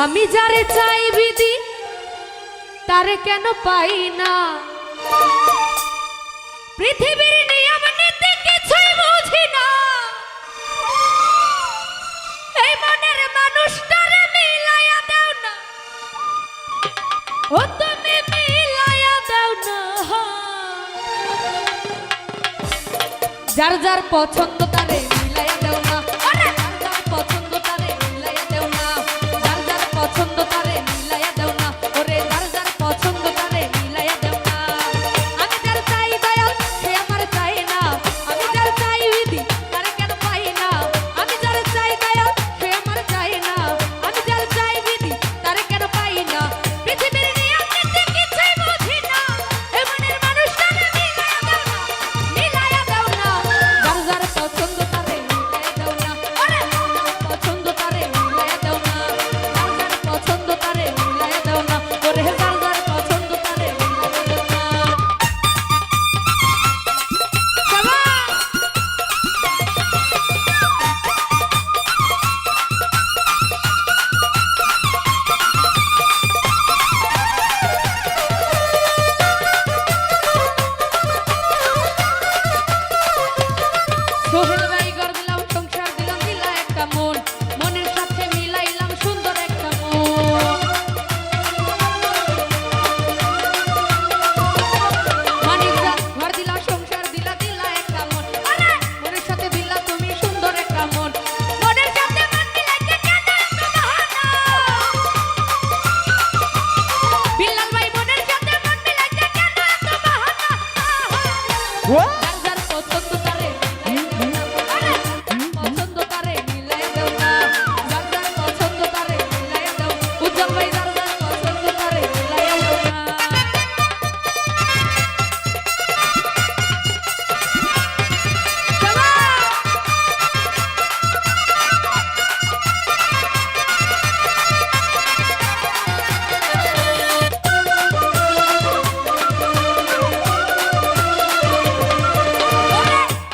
আমি যারে চাই বিধি তারে কেন পাই না, পৃথিবীর নিয়ম নীতি কিছুই বুঝি না, এই মনের মানুষটারে মিলাইয়া দাও না, ও তুমি মিলাইয়া দাও না, যার যার পছন্দ তারে মিলাইয়া দাও না, আরে যার যার পছন্দ তারে মিলাইয়া দাও না, যার যার পছন্দ তারে মিলাইয়া দাও না, ওরে যার যার পছন্দ তারে মিলাইয়া দাও না। আমি যার চাই দয়াল সে আমার চাই না, আমি যার চাই বিধি তারে কেন পাই না, আমি যার চাই দয়াল সে আমার চাই না, আমি যার চাই বিধি তারে কেন পাই না, পৃথিবীর নিয়ম নীতি কিছুই বুঝি না, এই মনের মানুষটারে মিলাইয়া দাও না, যার যার পছন্দ তারে মিলাইয়া দাও না, আরে যার পছন্দ তারে মিলাইয়া দাও না, যার যার পছন্দ তারে মিলাইয়া দাও না, ওরে যার যার পছন্দ তারে মিলাইয়া দাও না। সোহেল ভাই ঘর দিলাম সংসার দিলাম দিলা একটা মন, মনের সাথে মিলাইলাম সুন্দর একটা মন, মানিকদা ঘর দিলাম সংসার দিলা দিলা একটা মন, আরে মনের সাথে দিলা তুমি সুন্দর একটা মন, মনের সাথে মন মিলাইতে কেন এত বাহানা, বিল্লাল ভাই মনের সাথে মন মিলাইতে কেন এত বাহানা, যার যার পছন্দ তারে পছন্দ তারে মিলাইয়া দাও না, যার যার পছন্দ তারে মিলাইয়া দাও, উজ্জ্বল ভাই যার যার পছন্দ তারে মিলাইয়া দাও না।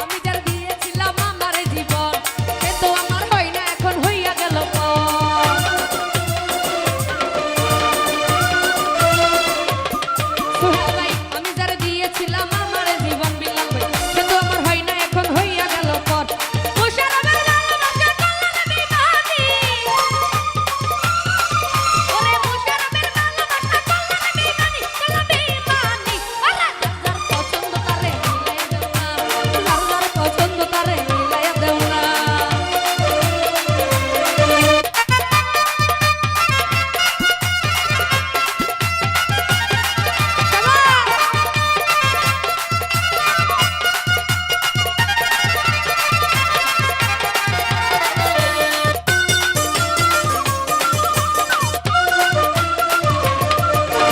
আমি যার দিয়েছিলাম আমার জীবন সে তো আমার হয় না এখন হইয়া গেল পর, সোহেল ভাই আমি যার দিয়েছিলাম আমার জীবন, বিল্লাল ভাই সে তো আমার হয় না এখন হইয়া গেল পর, মুশারফের ভালোবাসার কল্যাণে বেইমানি, ওরে মুশারফের ভালোবাসার কল্যাণে বেইমানি, কল্যাণে বেইমানি, আরে যার যার পছন্দ তারে মিলাইয়া দাও না, যার যার পছন্দ তারে মিলাইয়া দাও না।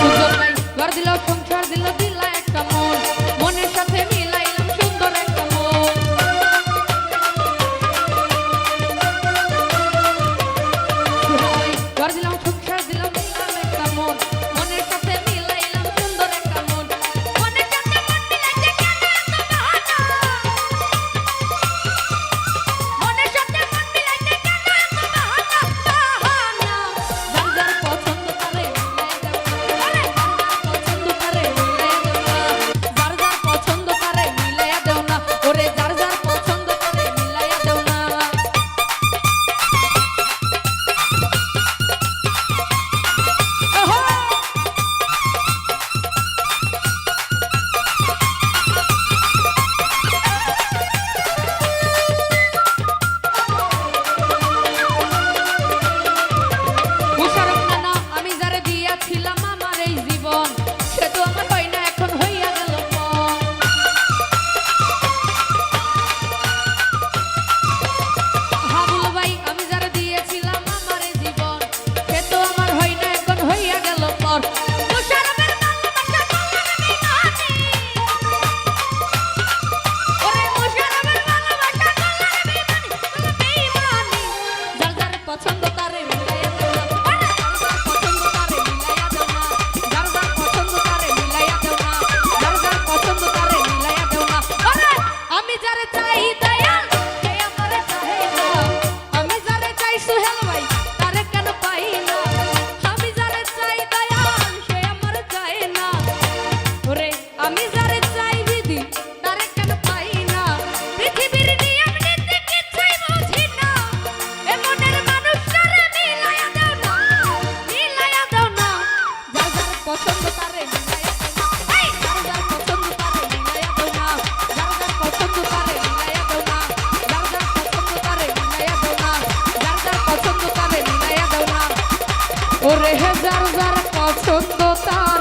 উজ্জ্বল ভাই ঘর দিল সংসার দিল দিলা একটা মন, মনের সাথে মিলাইলাম সুন্দর একটা মন, সোহেল ভাই ঘর দিলাম সংসার দিলাম দিলাম একটা মন, মনের সাথে মিলাইলাম সুন্দর একটা মন, মনের সাথে মন মিলাইতে কেন এত বাহানা, মনের সাথে মন মিলাইতে কেন এত বাহানা, বাহানা, যার যার পছন্দ তারে মিলাইয়া দাও না, আরে যার যার পছন্দ তারে মিলাইয়া দাও না, যার যার পছন্দ তারে মিলাইয়া দাও না, ওরে যার যার পছন্দ তারে মিলাইয়া দাও না। ওরে হে যার যার পছন্দ তার